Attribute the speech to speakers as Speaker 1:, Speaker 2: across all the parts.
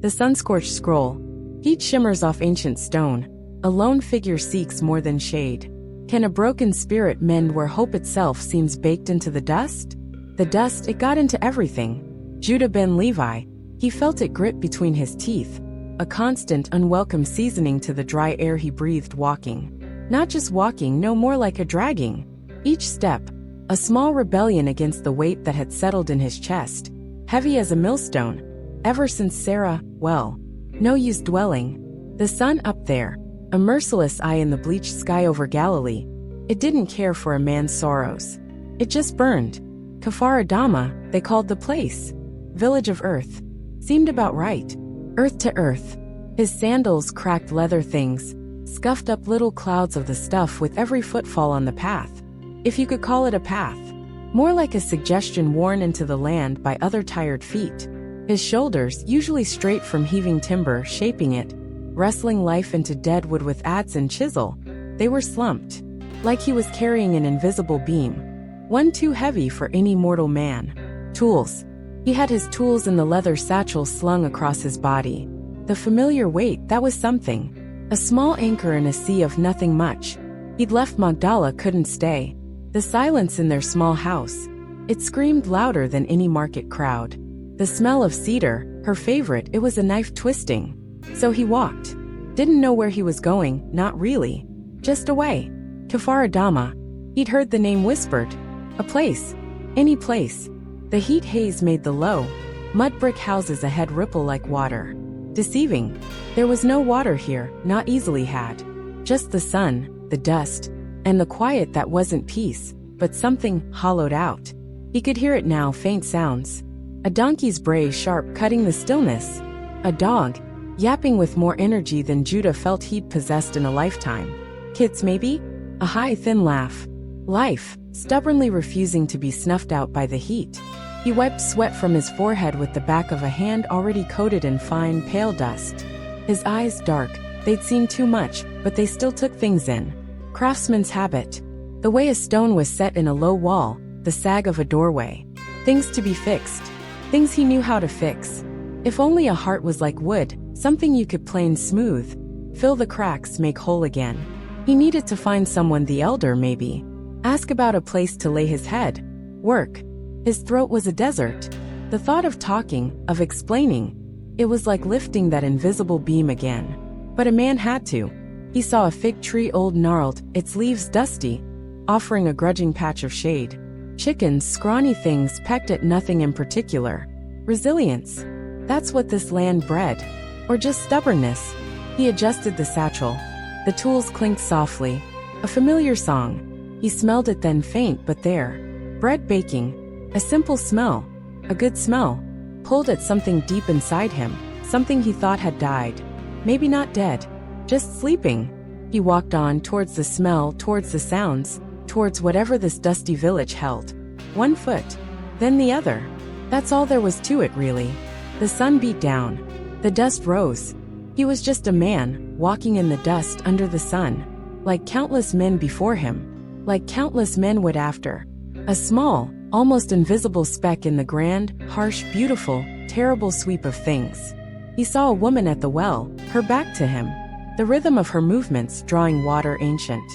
Speaker 1: The sun-scorched scroll. Heat shimmers off ancient stone. A lone figure seeks more than shade. Can a broken spirit mend where hope itself seems baked into the dust? The dust, it got into everything. Judah ben Levi, he felt it grip between his teeth, a constant, unwelcome seasoning to the dry air he breathed walking. Not just walking, no more like a dragging. Each step, a small rebellion against the weight that had settled in his chest, heavy as a millstone. Ever since Sarah, well, no use dwelling. The sun up there, a merciless eye in the bleached sky over Galilee, it didn't care for a man's sorrows. It just burned. Kfar Adama, they called the place. Village of Earth. Seemed about right. Earth to earth. His sandals cracked leather things, scuffed up little clouds of the stuff with every footfall on the path. If you could call it a path. More like a suggestion worn into the land by other tired feet. His shoulders, usually straight from heaving timber, shaping it, wrestling life into dead wood with adze and chisel. They were slumped. Like he was carrying an invisible beam. One too heavy for any mortal man. Tools. He had his tools in the leather satchel slung across his body. The familiar weight, that was something. A small anchor in a sea of nothing much. He'd left Magdala, couldn't stay. The silence in their small house. It screamed louder than any market crowd. The smell of cedar, her favorite, it was a knife twisting. So he walked. Didn't know where he was going, not really. Just away. Kfar Adama. He'd heard the name whispered. A place. Any place. The heat haze made the low, mud brick houses ahead ripple like water. Deceiving. There was no water here, not easily had. Just the sun, the dust, and the quiet that wasn't peace, but something hollowed out. He could hear it now, faint sounds. A donkey's bray sharp cutting the stillness. A dog, yapping with more energy than Judah felt he'd possessed in a lifetime. Kids maybe? A high, thin laugh. Life, stubbornly refusing to be snuffed out by the heat. He wiped sweat from his forehead with the back of a hand already coated in fine, pale dust. His eyes dark, they'd seen too much, but they still took things in. Craftsman's habit. The way a stone was set in a low wall, the sag of a doorway. Things to be fixed. Things he knew how to fix. If only a heart was like wood, something you could plane smooth, fill the cracks, make whole again. He needed to find someone, the elder maybe. Ask about a place to lay his head. Work. His throat was a desert. The thought of talking, of explaining, it was like lifting that invisible beam again. But a man had to. He saw a fig tree old gnarled, its leaves dusty, offering a grudging patch of shade. Chickens, scrawny things pecked at nothing in particular. Resilience. That's what this land bred. Or just stubbornness. He adjusted the satchel. The tools clinked softly. A familiar song. He smelled it then, faint but there. Bread baking. A simple smell. A good smell. Pulled at something deep inside him. Something he thought had died. Maybe not dead. Just sleeping. He walked on towards the smell, towards the sounds, towards whatever this dusty village held. One foot. Then the other. That's all there was to it, really. The sun beat down. The dust rose. He was just a man, walking in the dust under the sun. Like countless men before him. Like countless men would after. A small, almost invisible speck in the grand, harsh, beautiful, terrible sweep of things. He saw a woman at the well, her back to him. The rhythm of her movements drawing water ancient.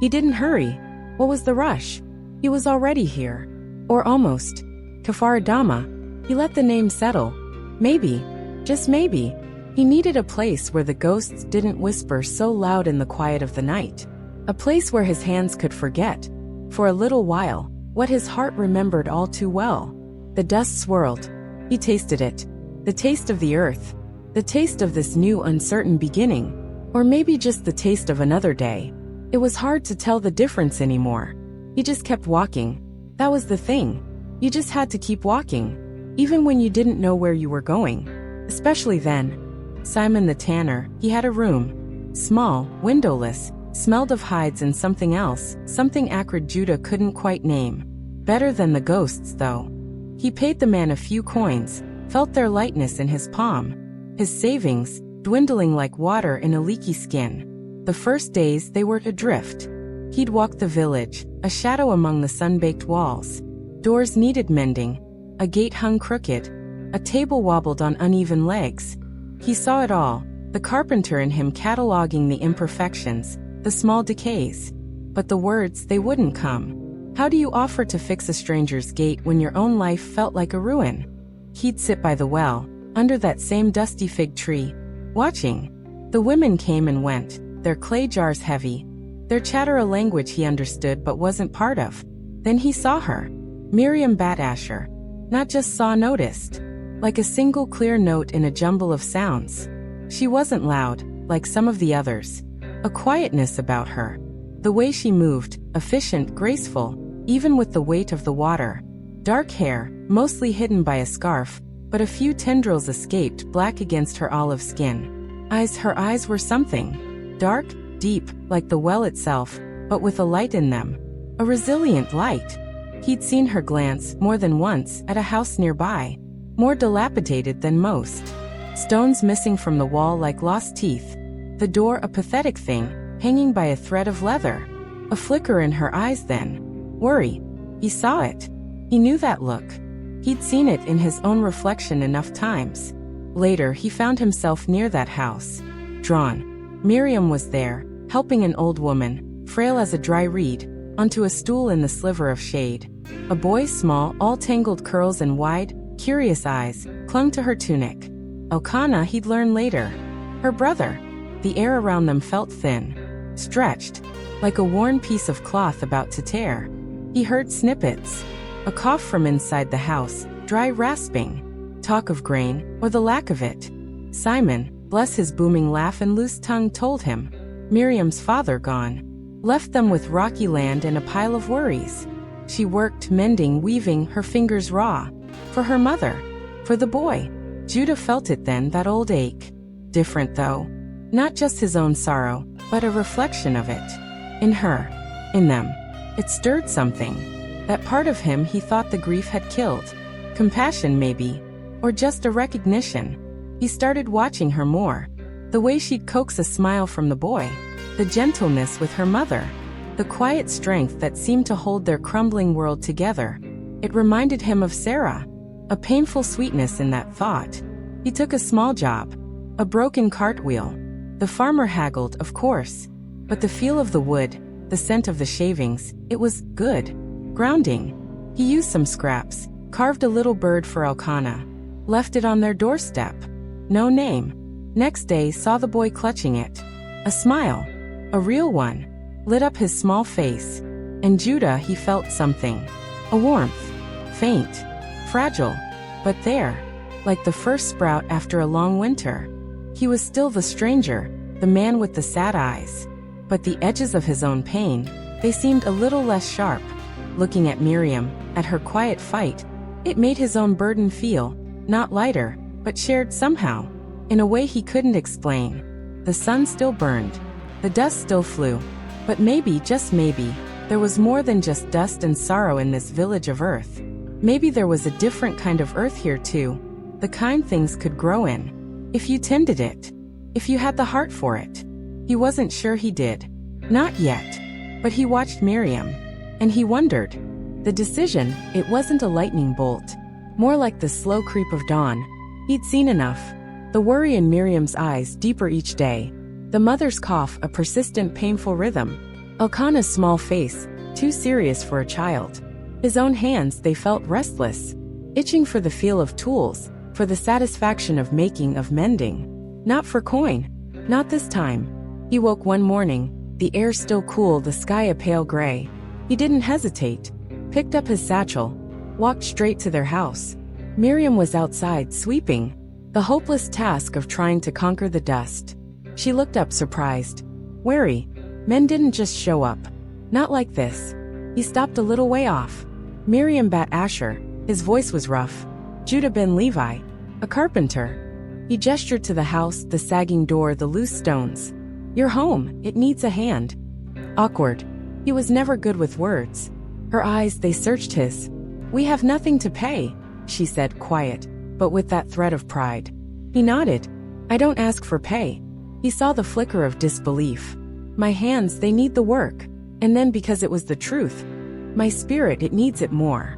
Speaker 1: He didn't hurry. What was the rush? He was already here. Or almost. Kfar Adama. He let the name settle. Maybe. Just maybe. He needed a place where the ghosts didn't whisper so loud in the quiet of the night. A place where his hands could forget, for a little while, what his heart remembered all too well. The dust swirled. He tasted it. The taste of the earth. The taste of this new uncertain beginning. Or maybe just the taste of another day. It was hard to tell the difference anymore. He just kept walking. That was the thing. You just had to keep walking. Even when you didn't know where you were going. Especially then. Simon the tanner, he had a room. Small, windowless, smelled of hides and something else, something acrid Judah couldn't quite name. Better than the ghosts, though. He paid the man a few coins, felt their lightness in his palm. His savings, dwindling like water in a leaky skin. The first days they were adrift. He'd walk the village, a shadow among the sun-baked walls. Doors needed mending. A gate hung crooked. A table wobbled on uneven legs. He saw it all, the carpenter in him cataloging the imperfections, the small decays. But the words, they wouldn't come. How do you offer to fix a stranger's gate when your own life felt like a ruin? He'd sit by the well, under that same dusty fig tree, watching. The women came and went, their clay jars heavy, their chatter a language he understood but wasn't part of. Then he saw her. Miriam Batasher. Not just saw, noticed. Like a single clear note in a jumble of sounds. She wasn't loud, like some of the others. A quietness about her. The way she moved, efficient, graceful, even with the weight of the water. Dark hair, mostly hidden by a scarf, but a few tendrils escaped black against her olive skin. Her eyes were something. Dark, deep, like the well itself, but with a light in them. A resilient light. He'd seen her glance, more than once, at a house nearby. More dilapidated than most. Stones missing from the wall like lost teeth. The door a pathetic thing, hanging by a thread of leather. A flicker in her eyes then. Worry. He saw it. He knew that look. He'd seen it in his own reflection enough times. Later he found himself near that house. Drawn. Miriam was there, helping an old woman, frail as a dry reed, onto a stool in the sliver of shade. A boy, small, all tangled curls and wide, curious eyes, clung to her tunic. Elkanah he'd learn later. Her brother. The air around them felt thin. Stretched. Like a worn piece of cloth about to tear. He heard snippets. A cough from inside the house, dry rasping. Talk of grain, or the lack of it. Simon, bless his booming laugh and loose tongue, told him. Miriam's father gone. Left them with rocky land and a pile of worries. She worked, mending, weaving, her fingers raw. For her mother. For the boy. Judah felt it then, that old ache. Different though. Not just his own sorrow, but a reflection of it. In her. In them. It stirred something. That part of him he thought the grief had killed. Compassion maybe. Or just a recognition. He started watching her more. The way she'd coax a smile from the boy. The gentleness with her mother. The quiet strength that seemed to hold their crumbling world together. It reminded him of Sarah. A painful sweetness in that thought. He took a small job. A broken cartwheel. The farmer haggled, of course. But the feel of the wood, the scent of the shavings, it was good. Grounding. He used some scraps, carved a little bird for Elkanah. Left it on their doorstep. No name. Next day saw the boy clutching it. A smile. A real one. Lit up his small face. And Judah he felt something. A warmth. Faint. Fragile. But there. Like the first sprout after a long winter. He was still the stranger, the man with the sad eyes. But the edges of his own pain, they seemed a little less sharp. Looking at Miriam, at her quiet fight, it made his own burden feel, not lighter, but shared somehow, in a way he couldn't explain. The sun still burned. The dust still flew. But maybe, just maybe, there was more than just dust and sorrow in this village of earth. Maybe there was a different kind of earth here too. The kind things could grow in. If you tended it. If you had the heart for it. He wasn't sure he did. Not yet. But he watched Miriam. And he wondered. The decision, it wasn't a lightning bolt. More like the slow creep of dawn. He'd seen enough. The worry in Miriam's eyes deeper each day. The mother's cough a persistent painful rhythm. Elkanah's small face, too serious for a child. His own hands they felt restless. Itching for the feel of tools, for the satisfaction of making, of mending. Not for coin. Not this time. He woke one morning, the air still cool, the sky a pale gray. He didn't hesitate. Picked up his satchel. Walked straight to their house. Miriam was outside, sweeping. The hopeless task of trying to conquer the dust. She looked up surprised. Wary. Men didn't just show up. Not like this. He stopped a little way off. Miriam Bat Asher. His voice was rough. Judah ben Levi. A carpenter. He gestured to the house, the sagging door, the loose stones. You're home, it needs a hand. Awkward. He was never good with words. Her eyes, they searched his. We have nothing to pay, she said, quiet, but with that thread of pride. He nodded. I don't ask for pay. He saw the flicker of disbelief. My hands, they need the work. And then because it was the truth. My spirit, it needs it more.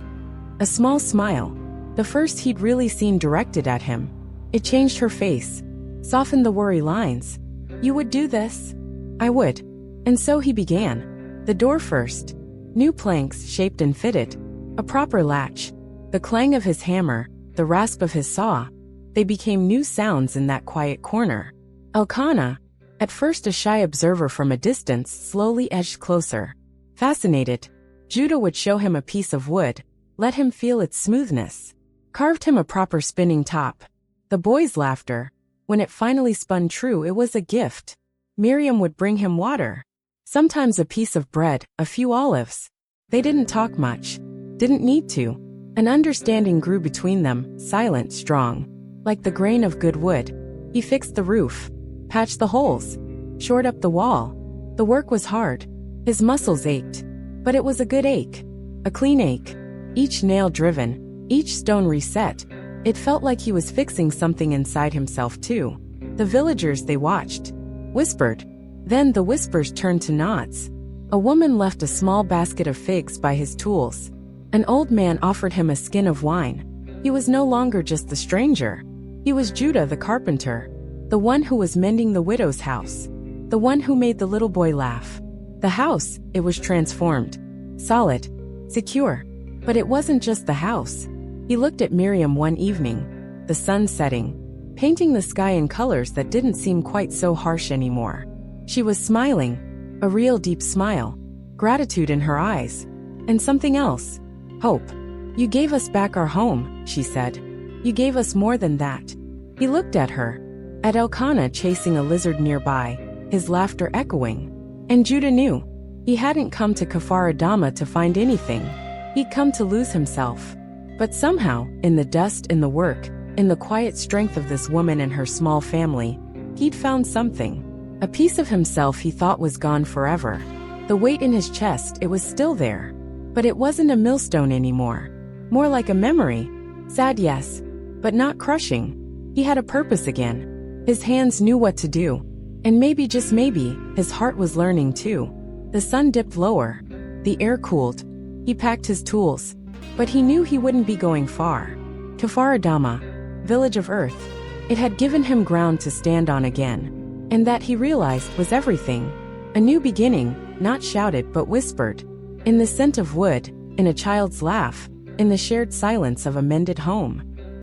Speaker 1: A small smile. The first he'd really seen directed at him. It changed her face. Soften the worry lines. You would do this? I would. And so he began. The door first. New planks shaped and fitted. A proper latch. The clang of his hammer, the rasp of his saw. They became new sounds in that quiet corner. Elkanah, at first a shy observer from a distance, slowly edged closer. Fascinated, Judah would show him a piece of wood, let him feel its smoothness. Carved him a proper spinning top. The boy's laughter. When it finally spun true, it was a gift. Miriam would bring him water. Sometimes a piece of bread, a few olives. They didn't talk much. Didn't need to. An understanding grew between them, silent, strong. Like the grain of good wood. He fixed the roof. Patched the holes. Shored up the wall. The work was hard. His muscles ached. But it was a good ache. A clean ache. Each nail driven. Each stone reset. It felt like he was fixing something inside himself too. The villagers they watched. Whispered. Then the whispers turned to nods. A woman left a small basket of figs by his tools. An old man offered him a skin of wine. He was no longer just the stranger. He was Judah the carpenter. The one who was mending the widow's house. The one who made the little boy laugh. The house, it was transformed. Solid. Secure. But it wasn't just the house. He looked at Miriam one evening. The sun setting. Painting the sky in colors that didn't seem quite so harsh anymore. She was smiling. A real deep smile. Gratitude in her eyes. And something else. Hope. You gave us back our home, she said. You gave us more than that. He looked at her. At Elkanah chasing a lizard nearby, his laughter echoing. And Judah knew. He hadn't come to Kfar Adama to find anything. He'd come to lose himself. But somehow, in the dust, in the work, in the quiet strength of this woman and her small family, he'd found something. A piece of himself he thought was gone forever. The weight in his chest, it was still there. But it wasn't a millstone anymore. More like a memory. Sad, yes. But not crushing. He had a purpose again. His hands knew what to do. And maybe, just maybe, his heart was learning too. The sun dipped lower. The air cooled. He packed his tools. But he knew he wouldn't be going far. Kfar Adama, village of earth. It had given him ground to stand on again. And that, he realized, was everything. A new beginning, not shouted but whispered. In the scent of wood, in a child's laugh, in the shared silence of a mended home.